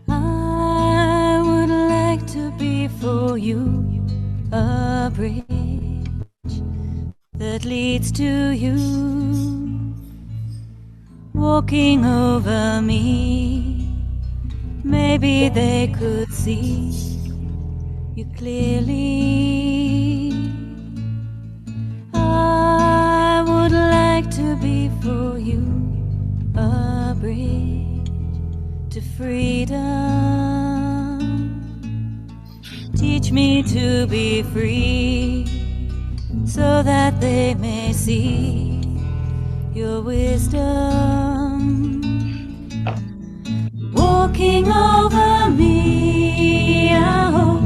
I would like to be for you a bridge that leads to you, walking over me. Maybe they could see you clearly. I would like to be for you a bridge to freedom. Teach me to be free so that they may see your wisdom. Walking over me, I hope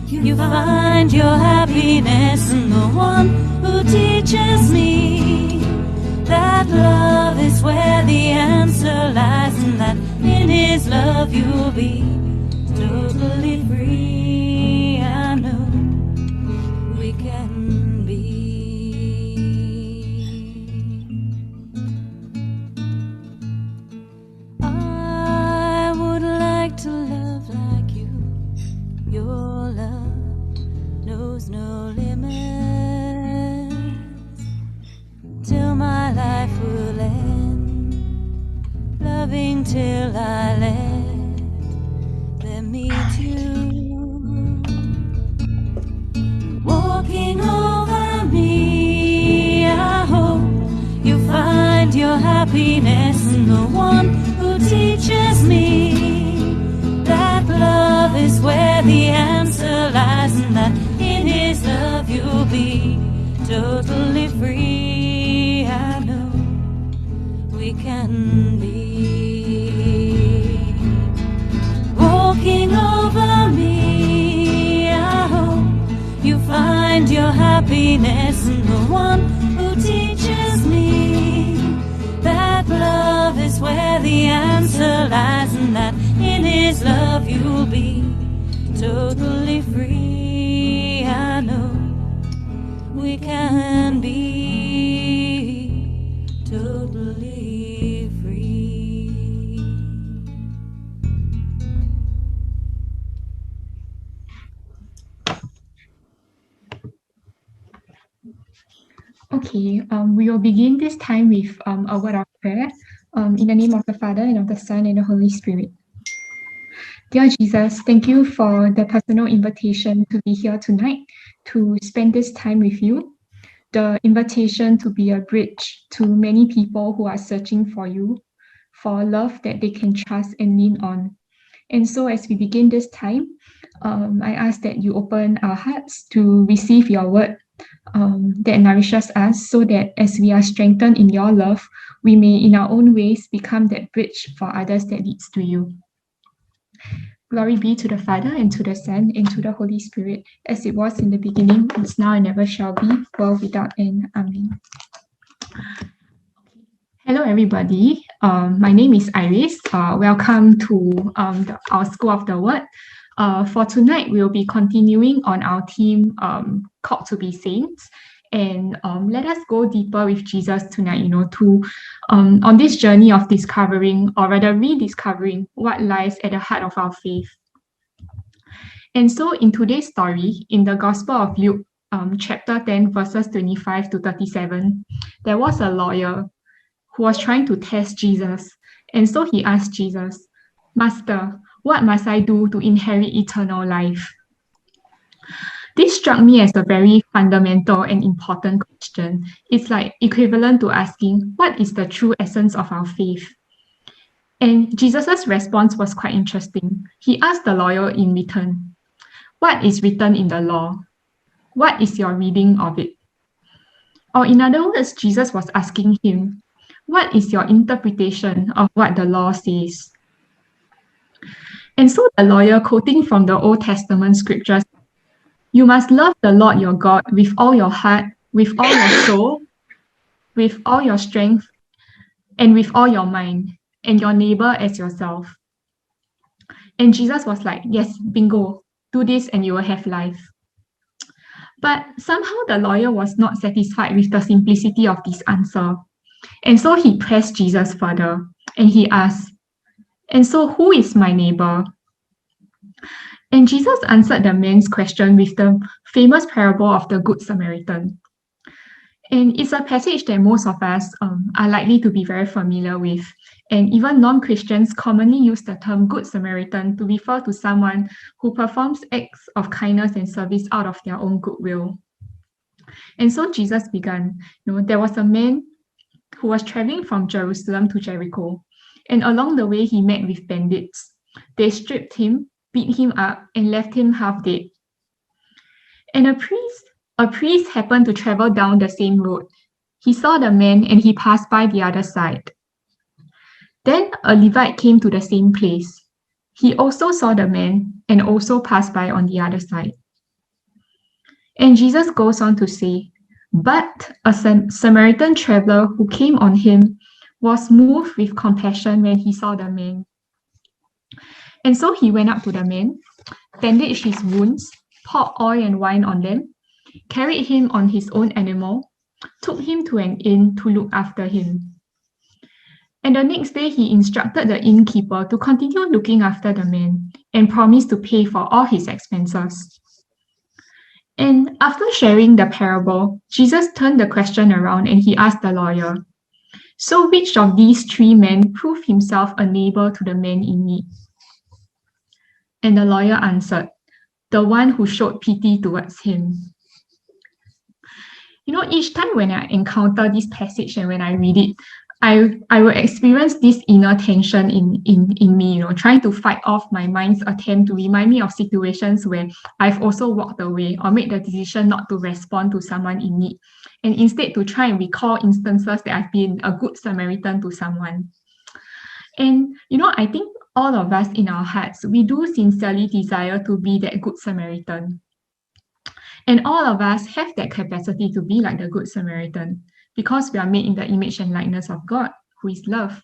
you find your happiness in the one who teaches me that love is where the answer lies, and that in his love you'll be totally free. I know we can be. I would like to love like you. Your love knows no limits, till my life will end, loving till I let them meet you. Walking over me, I hope you find your happiness in the one who teaches me that love is where the answer lies, and that in his love you'll be totally free. I know we can be. Walking over me, I hope you find your happiness in the one who teaches me that love is where the answer lies, and that in his love you'll be totally free. I know we can be totally free. Okay, we will begin this time with a word of prayer. In the name of the Father, and of the Son, and the Holy Spirit. Dear Jesus, thank you for the personal invitation to be here tonight, to spend this time with you, the invitation to be a bridge to many people who are searching for you, for love that they can trust and lean on. And so as we begin this time, I ask that you open our hearts to receive your word that nourishes us, so that as we are strengthened in your love, we may in our own ways become that bridge for others that leads to you. Glory be to the Father, and to the Son, and to the Holy Spirit, as it was in the beginning, is now, and ever shall be, world without end. Amen. Hello, everybody. My name is Iris. Welcome to our School of the Word. For tonight, we'll be continuing on our theme called To Be Saints. And let us go deeper with Jesus tonight, on this journey of discovering, or rather rediscovering, what lies at the heart of our faith. And so in today's story, in the Gospel of Luke, chapter 10, verses 25 to 37, there was a lawyer who was trying to test Jesus. And so he asked Jesus, "Master, what must I do to inherit eternal life?" This struck me as a very fundamental and important question. It's like equivalent to asking, what is the true essence of our faith? And Jesus' response was quite interesting. He asked the lawyer in return, "What is written in the law? What is your reading of it?" Or in other words, Jesus was asking him, what is your interpretation of what the law says? And so the lawyer, quoting from the Old Testament scriptures, "You must love the Lord your God with all your heart, with all your soul, with all your strength, and with all your mind, and your neighbor as yourself." And Jesus was like, "Yes, bingo, do this and you will have life." But somehow the lawyer was not satisfied with the simplicity of this answer. And so he pressed Jesus further and he asked, "And so who is my neighbor?" And Jesus answered the man's question with the famous parable of the Good Samaritan. And it's a passage that most of us are likely to be very familiar with. And even non-Christians commonly use the term Good Samaritan to refer to someone who performs acts of kindness and service out of their own goodwill. And so Jesus began. There was a man who was traveling from Jerusalem to Jericho. And along the way, he met with bandits. They stripped him, beat him up, and left him half dead. And a priest happened to travel down the same road. He saw the man and he passed by the other side. Then a Levite came to the same place. He also saw the man and also passed by on the other side. And Jesus goes on to say, "But a Samaritan traveler who came on him was moved with compassion when he saw the man. And so he went up to the man, bandaged his wounds, poured oil and wine on them, carried him on his own animal, took him to an inn to look after him. And the next day he instructed the innkeeper to continue looking after the man and promised to pay for all his expenses." And after sharing the parable, Jesus turned the question around and he asked the lawyer, "So which of these three men proved himself a neighbor to the man in need?" And the lawyer answered, "The one who showed pity towards him." Each time when I encounter this passage and when I read it, I will experience this inner tension in me, trying to fight off my mind's attempt to remind me of situations where I've also walked away or made the decision not to respond to someone in need, and instead to try and recall instances that I've been a good Samaritan to someone. And, I think all of us in our hearts, we do sincerely desire to be that good Samaritan. And all of us have that capacity to be like the Good Samaritan because we are made in the image and likeness of God, who is love.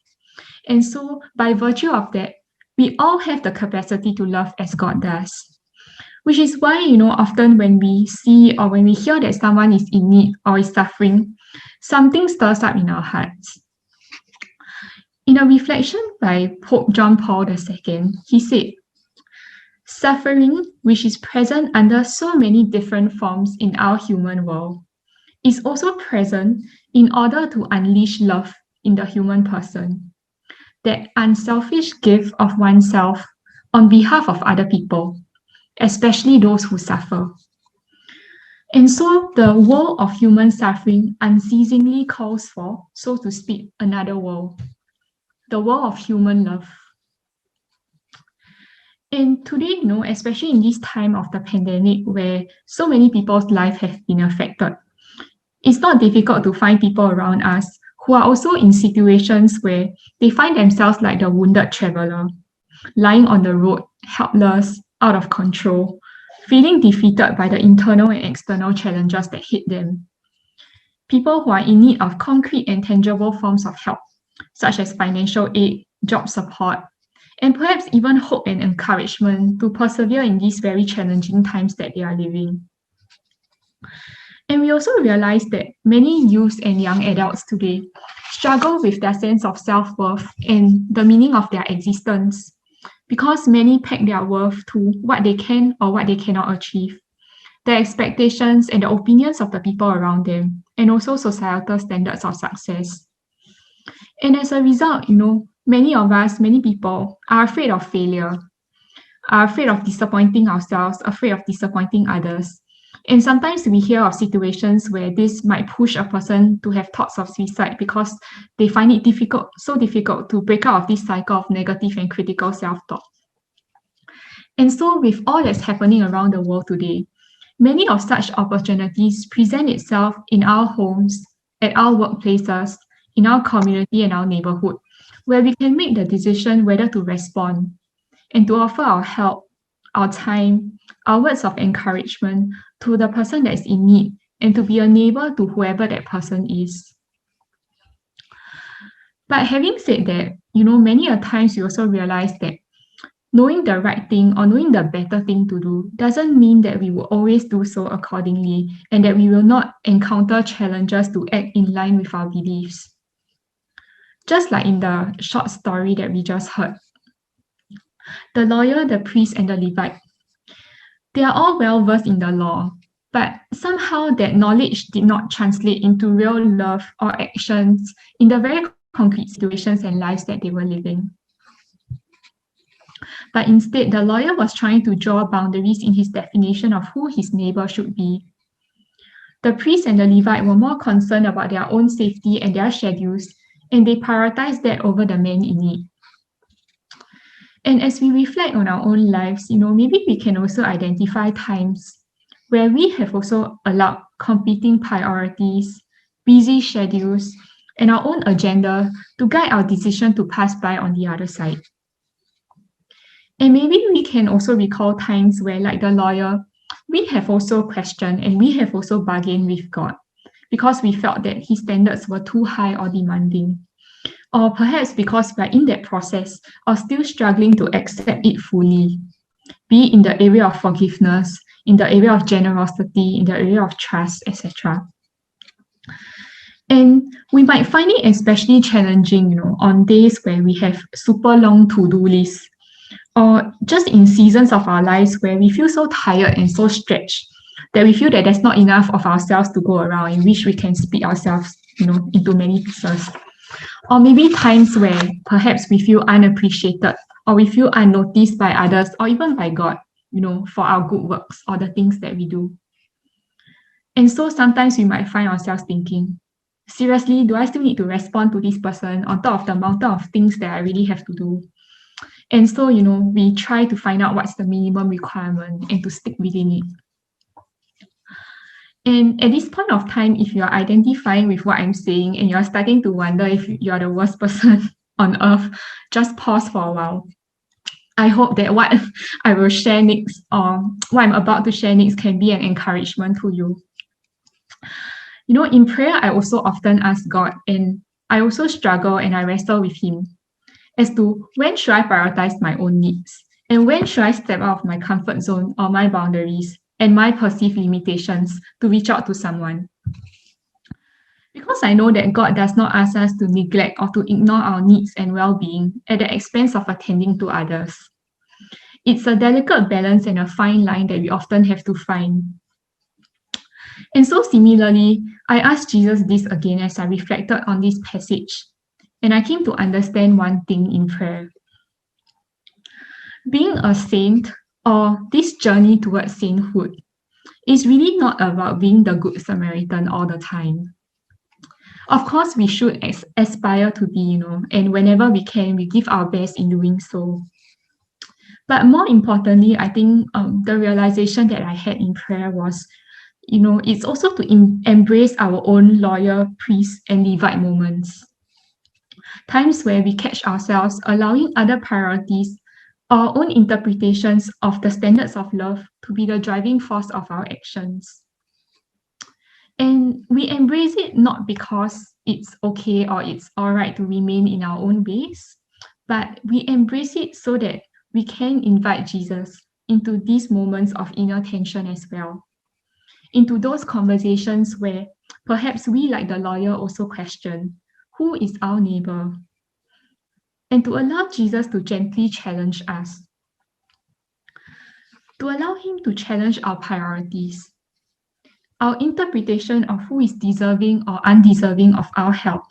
And so by virtue of that, we all have the capacity to love as God does. Which is why, often when we see or when we hear that someone is in need or is suffering, something stirs up in our hearts. In a reflection by Pope John Paul II, he said, "Suffering, which is present under so many different forms in our human world, is also present in order to unleash love in the human person, that unselfish gift of oneself on behalf of other people, especially those who suffer. And so the world of human suffering unceasingly calls for, so to speak, another world, the world of human love." And today, especially in this time of the pandemic where so many people's lives have been affected, it's not difficult to find people around us who are also in situations where they find themselves like the wounded traveler, lying on the road, helpless, out of control, feeling defeated by the internal and external challenges that hit them. People who are in need of concrete and tangible forms of help, such as financial aid, job support, and perhaps even hope and encouragement to persevere in these very challenging times that they are living. And we also realize that many youths and young adults today struggle with their sense of self-worth and the meaning of their existence, because many peg their worth to what they can or what they cannot achieve, their expectations and the opinions of the people around them, and also societal standards of success. And as a result, many people are afraid of failure, are afraid of disappointing ourselves, afraid of disappointing others. And sometimes we hear of situations where this might push a person to have thoughts of suicide because they find it so difficult to break out of this cycle of negative and critical self-talk. And so with all that's happening around the world today, many of such opportunities present itself in our homes, at our workplaces, in our community and our neighborhood, where we can make the decision whether to respond and to offer our help, our time, our words of encouragement to the person that is in need, and to be a neighbor to whoever that person is. But having said that, many a times we also realize that knowing the right thing or knowing the better thing to do doesn't mean that we will always do so accordingly and that we will not encounter challenges to act in line with our beliefs. Just like in the short story that we just heard, the lawyer, the priest, and the Levite, they are all well versed in the law, but somehow that knowledge did not translate into real love or actions in the very concrete situations and lives that they were living. But instead, the lawyer was trying to draw boundaries in his definition of who his neighbor should be. The priest and the Levite were more concerned about their own safety and their schedules, and they prioritized that over the man in need. And as we reflect on our own lives, maybe we can also identify times where we have also allowed competing priorities, busy schedules, and our own agenda to guide our decision to pass by on the other side. And maybe we can also recall times where, like the lawyer, we have also questioned and we have also bargained with God because we felt that his standards were too high or demanding. Or perhaps because we're in that process or still struggling to accept it fully, be it in the area of forgiveness, in the area of generosity, in the area of trust, etc. And we might find it especially challenging, on days where we have super long to-do lists, or just in seasons of our lives where we feel so tired and so stretched that we feel that there's not enough of ourselves to go around in which we can split ourselves, into many pieces. Or maybe times where perhaps we feel unappreciated or we feel unnoticed by others or even by God, for our good works or the things that we do. And so sometimes we might find ourselves thinking, seriously, do I still need to respond to this person on top of the mountain of things that I really have to do? And so, we try to find out what's the minimum requirement and to stick within it. And at this point of time, if you're identifying with what I'm saying and you're starting to wonder if you're the worst person on earth, just pause for a while. I hope that what I will share next or what I'm about to share next can be an encouragement to you. In prayer, I also often ask God, and I also struggle and I wrestle with him as to when should I prioritize my own needs and when should I step out of my comfort zone or my boundaries and my perceived limitations to reach out to someone. Because I know that God does not ask us to neglect or to ignore our needs and well-being at the expense of attending to others. It's a delicate balance and a fine line that we often have to find. And so similarly, I asked Jesus this again as I reflected on this passage, and I came to understand one thing in prayer. Being a saint, or this journey towards sainthood, is really not about being the good Samaritan all the time. Of course, we should aspire to be, and whenever we can, we give our best in doing so. But more importantly, I think the realization that I had in prayer was, it's also to embrace our own lawyer, priest, and Levite moments. Times where we catch ourselves allowing other priorities, our own interpretations of the standards of love to be the driving force of our actions. And we embrace it not because it's okay or it's all right to remain in our own ways, but we embrace it so that we can invite Jesus into these moments of inner tension as well, into those conversations where perhaps we, like the lawyer, also question, who is our neighbor? And to allow Jesus to gently challenge us, to allow him to challenge our priorities, our interpretation of who is deserving or undeserving of our help,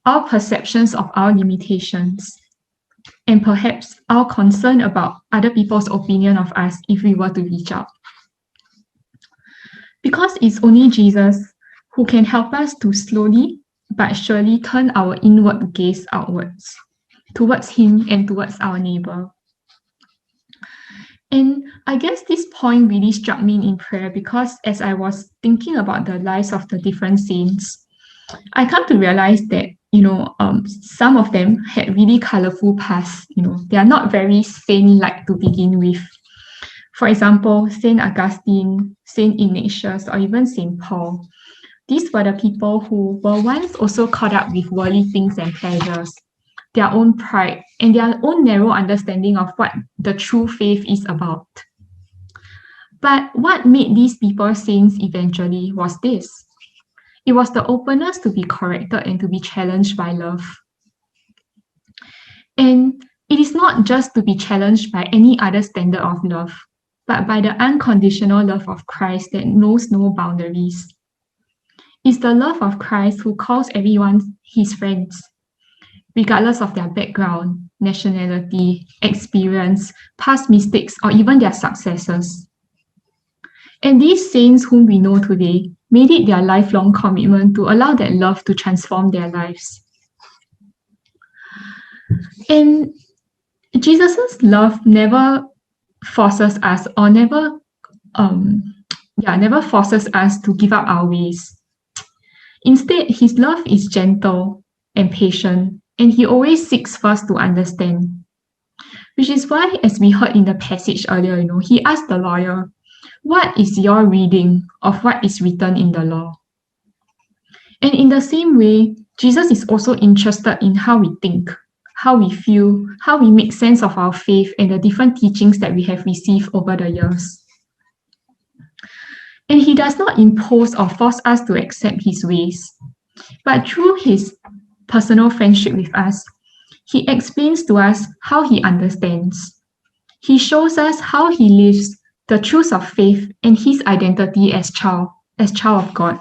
our perceptions of our limitations, and perhaps our concern about other people's opinion of us if we were to reach out. Because it's only Jesus who can help us to slowly but surely turn our inward gaze outwards, towards him and towards our neighbor. And I guess this point really struck me in prayer because as I was thinking about the lives of the different saints, I come to realize that, some of them had really colorful pasts. They are not very saint-like to begin with. For example, Saint Augustine, Saint Ignatius, or even Saint Paul. These were the people who were once also caught up with worldly things and pleasures, their own pride, and their own narrow understanding of what the true faith is about. But what made these people saints eventually was this. It was the openness to be corrected and to be challenged by love. And it is not just to be challenged by any other standard of love, but by the unconditional love of Christ that knows no boundaries. It's the love of Christ who calls everyone his friends, regardless of their background, nationality, experience, past mistakes, or even their successes. And these saints whom we know today made it their lifelong commitment to allow that love to transform their lives. And Jesus' love never forces us or never forces us to give up our ways. Instead, his love is gentle and patient, and he always seeks first to understand. Which is why, as we heard in the passage earlier, he asked the lawyer, "What is your reading of what is written in the law?" And in the same way, Jesus is also interested in how we think, how we feel, how we make sense of our faith and the different teachings that we have received over the years. And he does not impose or force us to accept his ways, but through his personal friendship with us, he explains to us how he understands. He shows us how he lives the truths of faith and his identity as child of God.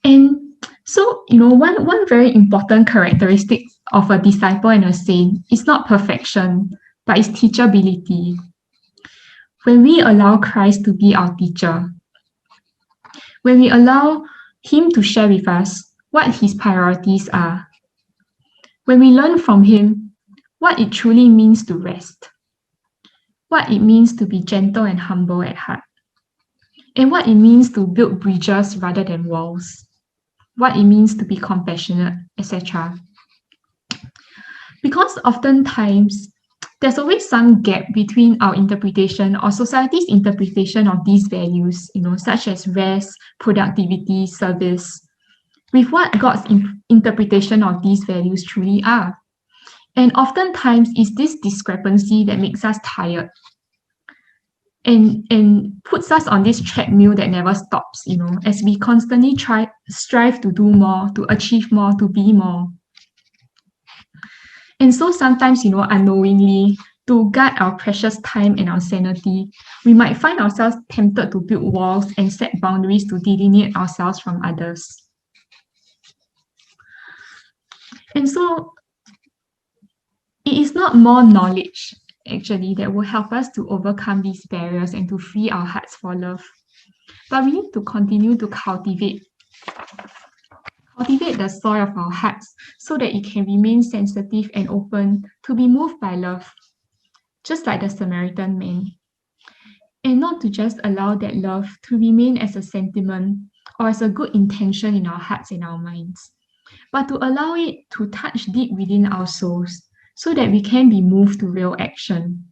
And so, one very important characteristic of a disciple and a saint is not perfection, but it's teachability. When we allow Christ to be our teacher, when we allow him to share with us what his priorities are, when we learn from him what it truly means to rest, what it means to be gentle and humble at heart, and what it means to build bridges rather than walls, what it means to be compassionate, etc. Because oftentimes, there's always some gap between our interpretation or society's interpretation of these values, such as rest, productivity, service, with what God's interpretation of these values truly are. And oftentimes, it's this discrepancy that makes us tired and puts us on this treadmill that never stops, as we constantly strive to do more, to achieve more, to be more. And so sometimes, unknowingly, to guard our precious time and our sanity, we might find ourselves tempted to build walls and set boundaries to delineate ourselves from others. And so it is not more knowledge, actually, that will help us to overcome these barriers and to free our hearts for love. But we need to continue to cultivate the soil of our hearts so that it can remain sensitive and open to be moved by love, just like the Samaritan man. And not to just allow that love to remain as a sentiment or as a good intention in our hearts and our minds, but to allow it to touch deep within our souls so that we can be moved to real action.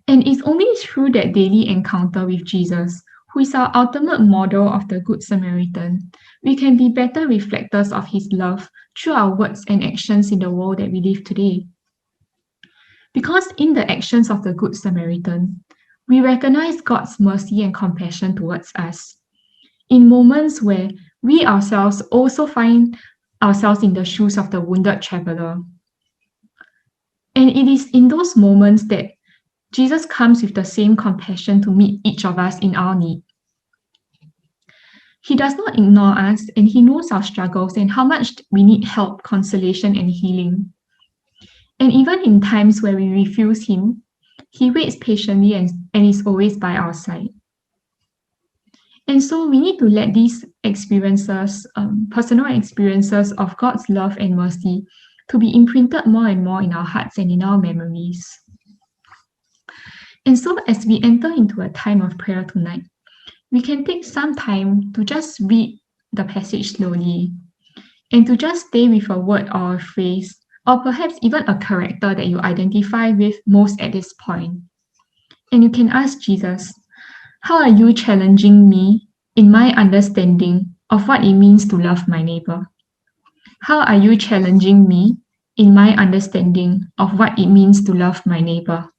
And it's only through that daily encounter with Jesus, who is our ultimate model of the Good Samaritan, we can be better reflectors of his love through our words and actions in the world that we live today. Because in the actions of the Good Samaritan, we recognize God's mercy and compassion towards us. In moments where we ourselves also find ourselves in the shoes of the wounded traveler. And it is in those moments that Jesus comes with the same compassion to meet each of us in our need. He does not ignore us, and he knows our struggles and how much we need help, consolation, and healing. And even in times where we refuse him, he waits patiently and is always by our side. And so we need to let these experiences, personal experiences of God's love and mercy, to be imprinted more and more in our hearts and in our memories. And so as we enter into a time of prayer tonight, we can take some time to just read the passage slowly and to just stay with a word or a phrase, or perhaps even a character that you identify with most at this point. And you can ask Jesus, how are you challenging me in my understanding of what it means to love my neighbor? How are you challenging me in my understanding of what it means to love my neighbor?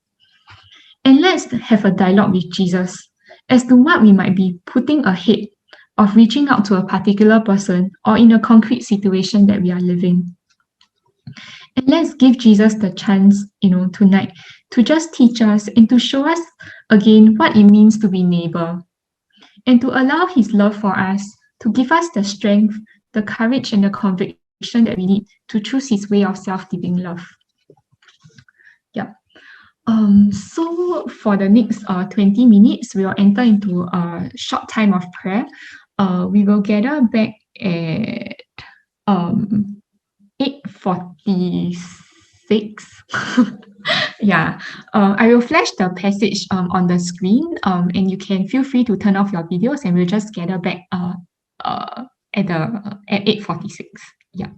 And let's have a dialogue with Jesus as to what we might be putting ahead of reaching out to a particular person or in a concrete situation that we are living. And let's give Jesus the chance, tonight to just teach us and to show us again what it means to be neighbor and to allow his love for us to give us the strength, the courage, and the conviction that we need to choose his way of self-giving love. Yeah. So for the next 20 minutes, we will enter into a short time of prayer. We will gather back at 8:46. Yeah, I will flash the passage on the screen, and you can feel free to turn off your videos, and we'll just gather back at 8:46. Yeah.